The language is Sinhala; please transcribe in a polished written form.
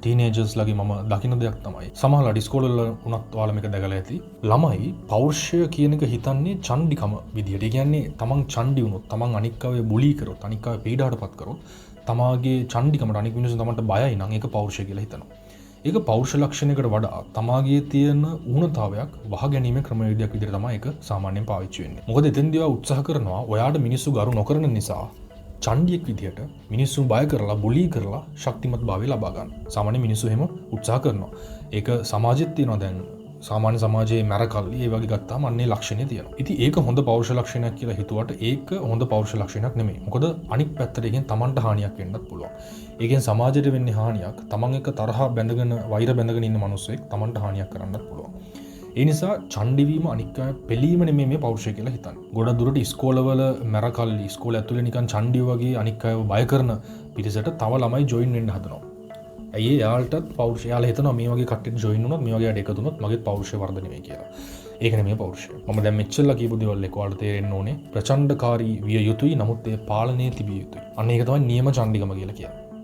ටීනේජර්ස් ලගේ මම දකින දෙයක් තමයි. සමහරවිට ඉස්කෝලේ වල උනත් ඔයාලා මේක දැකලා ඇති. ළමයි පෞරුෂය කියන එක හිතන්නේ චණ්ඩිකම විදියට. ඒ කියන්නේ තමන් චණ්ඩි වුණොත්, තමන් අනික් අය බුලී කරොත්, අනික් අය පීඩාවටපත් කරොත්, තමාගේ චණ්ඩිකමට අනික් මිනිස්සු තමන්ට බයයි නම් ඒක පෞරුෂය කියලා හිතනවා. ඒක පෞරුෂ ලක්ෂණයකට වඩා තමාගේ තියෙන ඌනතාවයක් වහ ගැනීමේ ක්‍රමවේදයක් විදිහට තමයි ඒක සාමාන්‍යයෙන් පාවිච්චි වෙන්නේ. මොකද එතෙන්දී ඔයා උත්සාහ කරනවා ඔයාට මිනිස්සු ගරු නොකරන නිසා චණ්ඩියෙක් විදිහට මිනිස්සු බය කරලා බුලී කරලා ශක්තිමත් භාවය ලබා ගන්න. සාමාන්‍ය මිනිස්සු එහෙම උත්සාහ කරනවා. ඒක සමාජෙත් තියෙනවා දැන්. සාමාන්‍ය සමාජයේ මරකල්ලි ඒ වගේ ගත්තාම අන්නේ ලක්ෂණය තියෙනවා. ඉතින් ඒක හොඳ පෞරුෂ ලක්ෂණයක් කියලා හිතුවට ඒක හොඳ පෞරුෂ ලක්ෂණයක් නෙමෙයි. මොකද අනික් පැත්තට එකෙන් Tamanට හානියක් වෙන්නත් පුළුවන්. ඒකෙන් සමාජයට වෙන්නේ හානියක්. Taman එක තරහ බැඳගෙන වෛර බැඳගෙන ඉන්න මිනිස්සෙක් Tamanට හානියක් කරන්නත් පුළුවන්. ඒ නිසා චණ්ඩි වීම අනික් අය පිළීම නෙමෙයි මේ පෞරුෂය කියලා හිතන්නේ. ගොඩක් දුරට ඉස්කෝලවල මරකල්ලි ඉස්කෝලේ ඇතුලේ නිකන් චණ්ඩි වගේ අනික් අයව බය කරන පිරිසට තව ළමයි ජොයින් වෙන්න හදනවා. ඇයි යාලටත් පෞරුෂය යාල හිතනවා මේ වගේ කට්ටියට ජොයින් වුණොත් මේ වගේ අයට එකතු වුණොත් මගේ පෞරුෂය වර්ධනය වෙයි කියලා. ඒක නෙමෙයි පෞරුෂය. මම දැන් මෙච්චරලා කියපු දේවල් එක ඔයාලට තේරෙන්න ඕනේ. ප්‍රචණ්ඩකාරී විය යුතුයි නමුත් ඒ පාලනයේ තිබිය යුතුයි. අන්න ඒක තමයි නියම චණ්ඩිකම කියලා කියන්නේ.